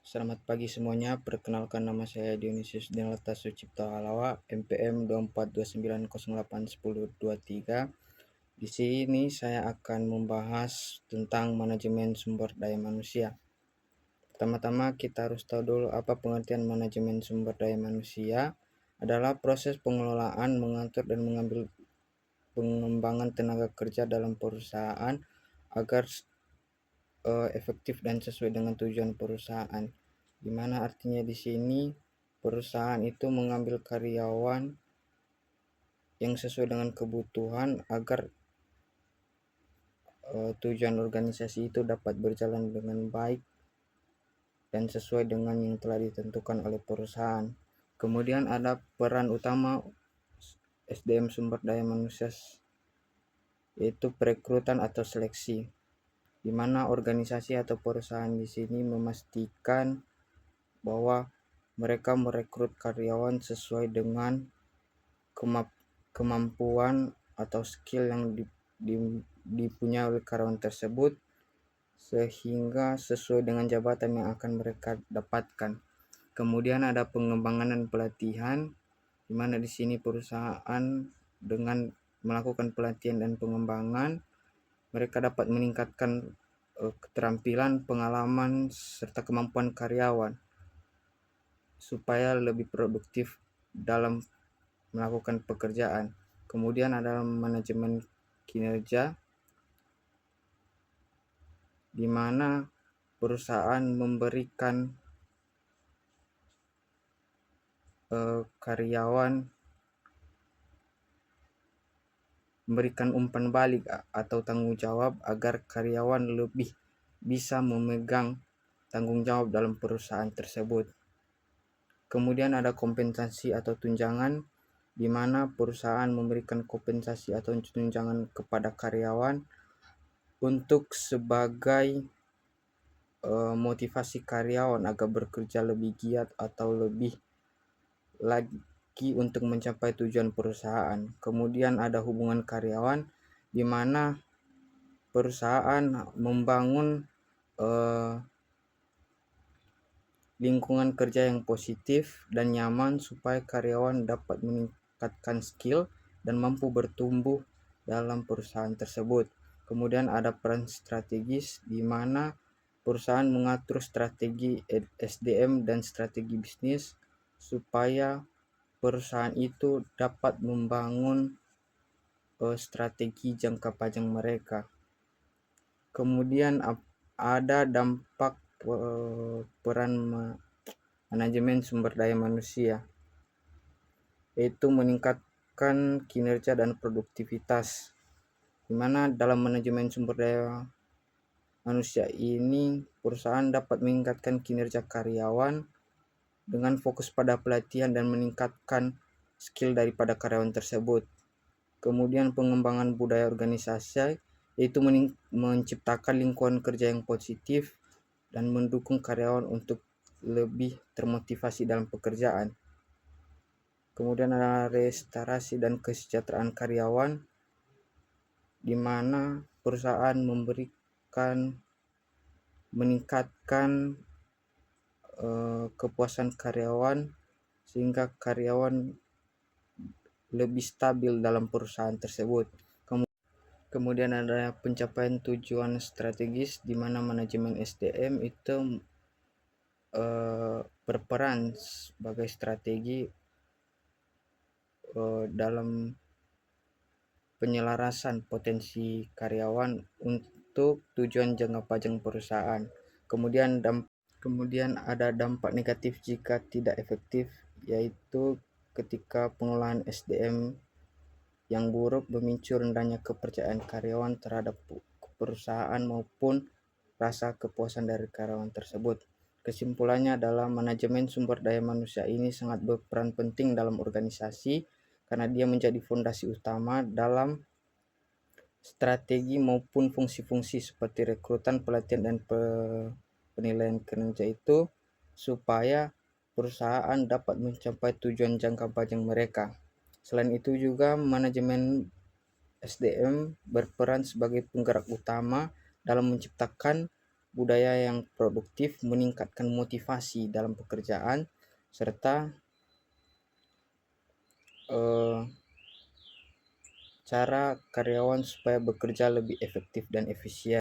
Selamat pagi semuanya, perkenalkan nama saya Dionysius Dinalta Sucipto Halawa, MPM 2429081023. Di sini saya akan membahas tentang manajemen sumber daya manusia. Pertama-tama kita harus tahu dulu apa pengertian manajemen sumber daya manusia. Adalah proses pengelolaan, mengatur dan mengambil pengembangan tenaga kerja dalam perusahaan agar efektif dan sesuai dengan tujuan perusahaan. Di mana artinya di sini perusahaan itu mengambil karyawan yang sesuai dengan kebutuhan agar tujuan organisasi itu dapat berjalan dengan baik dan sesuai dengan yang telah ditentukan oleh perusahaan. Kemudian ada peran utama SDM sumber daya manusia, yaitu perekrutan atau seleksi, di mana organisasi atau perusahaan di sini memastikan bahwa mereka merekrut karyawan sesuai dengan kemampuan atau skill yang dipunyai oleh karyawan tersebut, sehingga sesuai dengan jabatan yang akan mereka dapatkan. Kemudian ada pengembangan dan pelatihan, di mana di sini perusahaan dengan melakukan pelatihan dan pengembangan, mereka dapat meningkatkan keterampilan, pengalaman, serta kemampuan karyawan supaya lebih produktif dalam melakukan pekerjaan. Kemudian ada manajemen kinerja, di mana perusahaan memberikan karyawan memberikan umpan balik atau tanggung jawab agar karyawan lebih bisa memegang tanggung jawab dalam perusahaan tersebut. Kemudian ada kompensasi atau tunjangan, di mana perusahaan memberikan kompensasi atau tunjangan kepada karyawan untuk sebagai motivasi karyawan agar bekerja lebih giat atau lebih lagi untuk mencapai tujuan perusahaan. Kemudian ada hubungan karyawan, di mana perusahaan membangun lingkungan kerja yang positif dan nyaman supaya karyawan dapat meningkatkan skill dan mampu bertumbuh dalam perusahaan tersebut. Kemudian ada peran strategis, di mana perusahaan mengatur strategi SDM dan strategi bisnis supaya perusahaan itu dapat membangun strategi jangka panjang mereka. Kemudian ada dampak peran manajemen sumber daya manusia, yaitu meningkatkan kinerja dan produktivitas, di mana dalam manajemen sumber daya manusia ini perusahaan dapat meningkatkan kinerja karyawan dengan fokus pada pelatihan dan meningkatkan skill daripada karyawan tersebut. Kemudian pengembangan budaya organisasi, yaitu menciptakan lingkungan kerja yang positif dan mendukung karyawan untuk lebih termotivasi dalam pekerjaan. Kemudian ada restorasi dan kesejahteraan karyawan, di mana perusahaan meningkatkan kepuasan karyawan sehingga karyawan lebih stabil dalam perusahaan tersebut. Kemudian ada pencapaian tujuan strategis, di mana manajemen SDM itu berperan sebagai strategi dalam penyelarasan potensi karyawan untuk tujuan jangka panjang perusahaan. Kemudian ada dampak negatif jika tidak efektif, yaitu ketika pengelolaan SDM yang buruk memicu rendahnya kepercayaan karyawan terhadap perusahaan maupun rasa kepuasan dari karyawan tersebut. Kesimpulannya adalah manajemen sumber daya manusia ini sangat berperan penting dalam organisasi karena dia menjadi fondasi utama dalam strategi maupun fungsi-fungsi seperti rekrutan, pelatihan, dan penilaian kinerja itu, supaya perusahaan dapat mencapai tujuan jangka panjang mereka. Selain itu juga manajemen SDM berperan sebagai penggerak utama dalam menciptakan budaya yang produktif, meningkatkan motivasi dalam pekerjaan, serta cara karyawan supaya bekerja lebih efektif dan efisien.